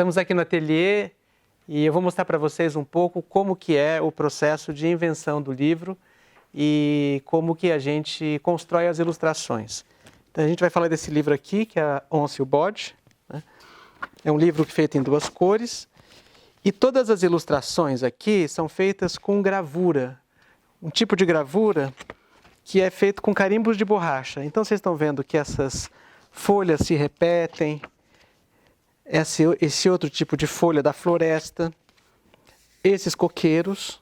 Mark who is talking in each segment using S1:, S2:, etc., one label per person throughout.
S1: Estamos aqui no ateliê e eu vou mostrar para vocês um pouco como que é o processo de invenção do livro e como que a gente constrói as ilustrações. Então a gente vai falar desse livro aqui, que é a Onça e o Bode, né? É um livro feito em 2 cores e todas as ilustrações aqui são feitas com gravura, um tipo de gravura que é feito com carimbos de borracha. Então vocês estão vendo que essas folhas se repetem, esse outro tipo de folha da floresta, esses coqueiros.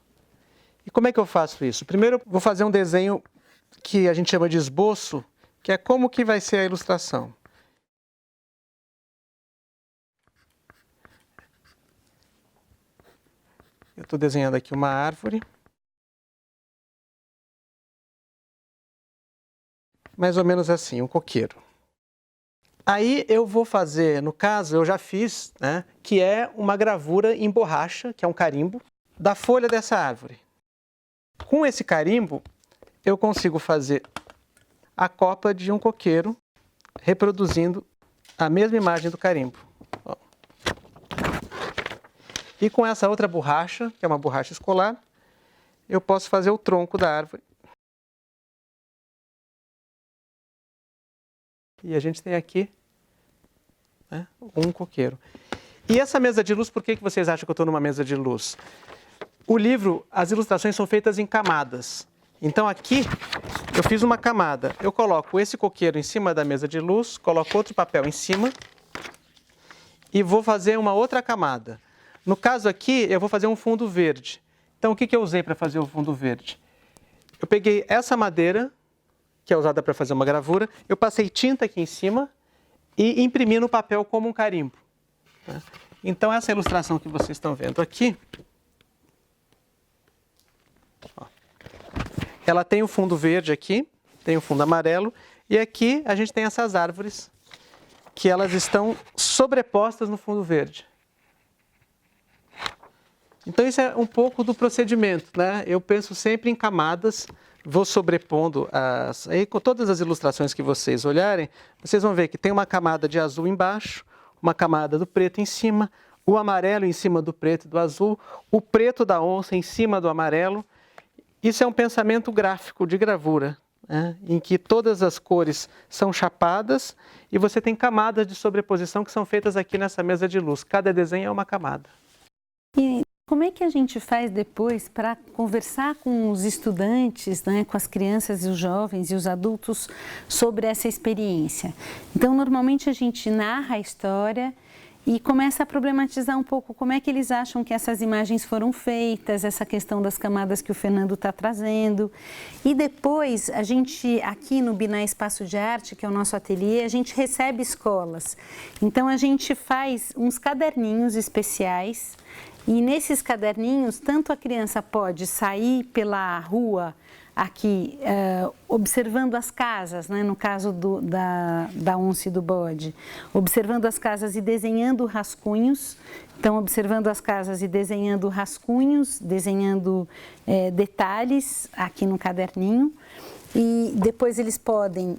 S1: E como é que eu faço isso? Primeiro eu vou fazer um desenho que a gente chama de esboço, que é como que vai ser a ilustração. Eu estou desenhando aqui uma árvore. Mais ou menos assim, um coqueiro. Aí eu vou fazer, no caso, eu já fiz, né, que é uma gravura em borracha, que é um carimbo, da folha dessa árvore. Com esse carimbo, eu consigo fazer a copa de um coqueiro, reproduzindo a mesma imagem do carimbo. Ó. E com essa outra borracha, que é uma borracha escolar, eu posso fazer o tronco da árvore. E a gente tem aqui, né, um coqueiro. E essa mesa de luz, por que vocês acham que eu estou numa mesa de luz? O livro, as ilustrações são feitas em camadas. Então aqui eu fiz uma camada. Eu coloco esse coqueiro em cima da mesa de luz, coloco outro papel em cima e vou fazer uma outra camada. No caso aqui, eu vou fazer um fundo verde. Então o que eu usei para fazer o fundo verde? Eu peguei essa madeira, que é usada para fazer uma gravura, eu passei tinta aqui em cima e imprimi no papel como um carimbo. Então essa ilustração que vocês estão vendo aqui, ó, ela tem o fundo verde aqui, tem o fundo amarelo, e aqui a gente tem essas árvores que elas estão sobrepostas no fundo verde. Então isso é um pouco do procedimento, né? Eu penso sempre em camadas, vou sobrepondo aí com todas as ilustrações que vocês olharem, vocês vão ver que tem uma camada de azul embaixo, uma camada do preto em cima, o amarelo em cima do preto e do azul, o preto da onça em cima do amarelo. Isso é um pensamento gráfico de gravura, né? Em que todas as cores são chapadas e você tem camadas de sobreposição que são feitas aqui nessa mesa de luz. Cada desenho é uma camada.
S2: E como é que a gente faz depois para conversar com os estudantes, né, com as crianças e os jovens e os adultos sobre essa experiência? Então, normalmente a gente narra a história e começa a problematizar um pouco como é que eles acham que essas imagens foram feitas, essa questão das camadas que o Fernando está trazendo. E depois, a gente, aqui no Binay Espaço de Arte, que é o nosso ateliê, a gente recebe escolas. Então, a gente faz uns caderninhos especiais. E nesses caderninhos, tanto a criança pode sair pela rua aqui, observando as casas, né, no caso da onça e do bode, observando as casas e desenhando rascunhos. Então, observando as casas e desenhando rascunhos, desenhando detalhes aqui no caderninho. E depois eles podem,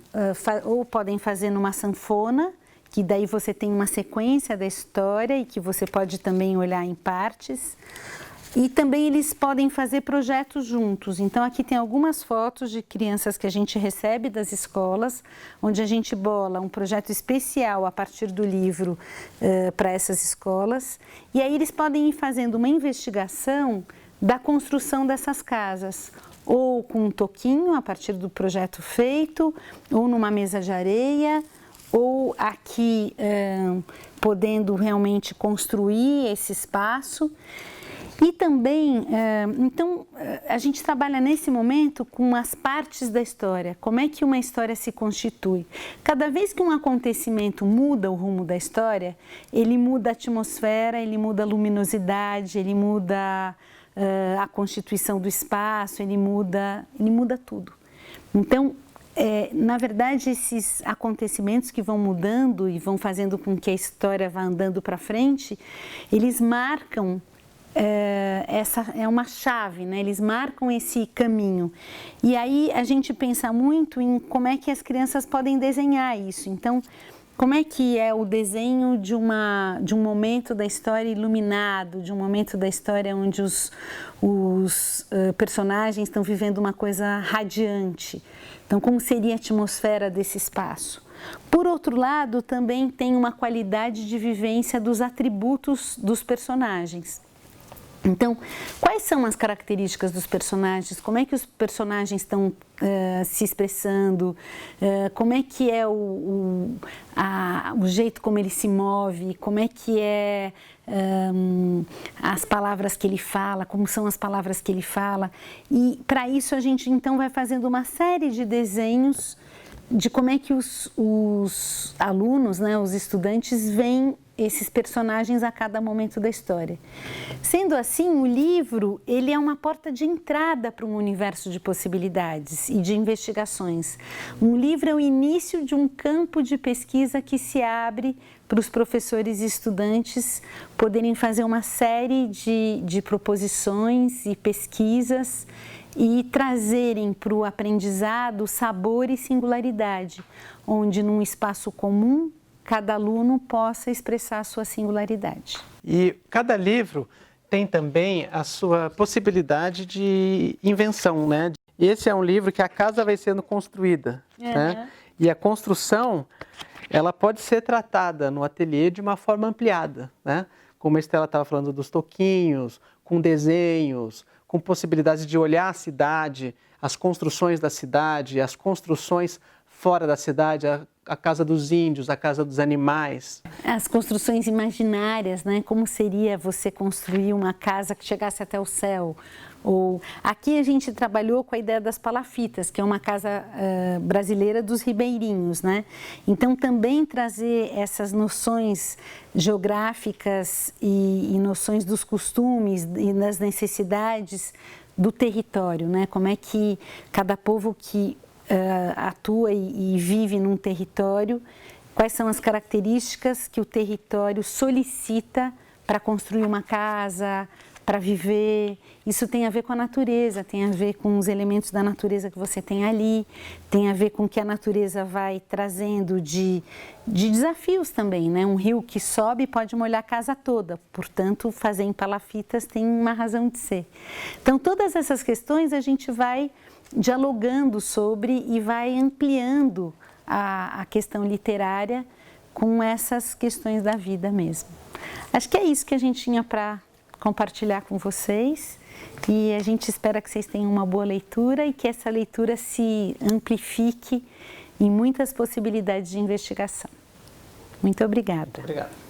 S2: ou podem fazer numa sanfona, que daí você tem uma sequência da história e que você pode também olhar em partes. E também eles podem fazer projetos juntos. Então aqui tem algumas fotos de crianças que a gente recebe das escolas, onde a gente bola um projeto especial a partir do livro para essas escolas. E aí eles podem ir fazendo uma investigação da construção dessas casas, ou com um toquinho a partir do projeto feito, ou numa mesa de areia, ou aqui podendo realmente construir esse espaço. E também, então, a gente trabalha nesse momento com as partes da história, como é que uma história se constitui. Cada vez que um acontecimento muda o rumo da história, ele muda a atmosfera, ele muda a luminosidade, ele muda a constituição do espaço, ele muda tudo. Então, na verdade, esses acontecimentos que vão mudando e vão fazendo com que a história vá andando para frente, eles marcam, essa é uma chave, né? Eles marcam esse caminho. E aí a gente pensa muito em como é que as crianças podem desenhar isso. Então, como é que é o desenho de um momento da história iluminado, de um momento da história onde os personagens estão vivendo uma coisa radiante. Então, como seria a atmosfera desse espaço? Por outro lado, também tem uma qualidade de vivência dos atributos dos personagens. Então, quais são as características dos personagens? Como é que os personagens estão se expressando? Como é que é o jeito como ele se move? Como é que é as palavras que ele fala? Como são as palavras que ele fala? E para isso a gente então vai fazendo uma série de desenhos de como é que os alunos, né, os estudantes veem esses personagens a cada momento da história. Sendo assim, o livro ele é uma porta de entrada para um universo de possibilidades e de investigações. Um livro é o início de um campo de pesquisa que se abre para os professores e estudantes poderem fazer uma série de proposições e pesquisas e trazerem para o aprendizado sabor e singularidade, onde num espaço comum cada aluno possa expressar a sua singularidade.
S1: E cada livro tem também a sua possibilidade de invenção, né? Esse é um livro que a casa vai sendo construída, né? E a construção, ela pode ser tratada no ateliê de uma forma ampliada, né? Como a Estela estava falando dos toquinhos, com desenhos, com possibilidades de olhar a cidade, as construções da cidade, as construções fora da cidade, a casa dos índios, a casa dos animais.
S2: As construções imaginárias, né? Como seria você construir uma casa que chegasse até o céu? Ou aqui a gente trabalhou com a ideia das palafitas, que é uma casa brasileira dos ribeirinhos, né? Então também trazer essas noções geográficas e noções dos costumes e das necessidades do território, né? Como é que cada povo que atua e vive num território, quais são as características que o território solicita para construir uma casa, para viver. Isso tem a ver com a natureza, tem a ver com os elementos da natureza que você tem ali, tem a ver com o que a natureza vai trazendo de desafios também, né? Um rio que sobe pode molhar a casa toda, portanto, fazer em palafitas tem uma razão de ser. Então, todas essas questões a gente vai dialogando sobre e vai ampliando a questão literária com essas questões da vida mesmo. Acho que é isso que a gente tinha para compartilhar com vocês e a gente espera que vocês tenham uma boa leitura e que essa leitura se amplifique em muitas possibilidades de investigação. Muito obrigada.
S1: Obrigado.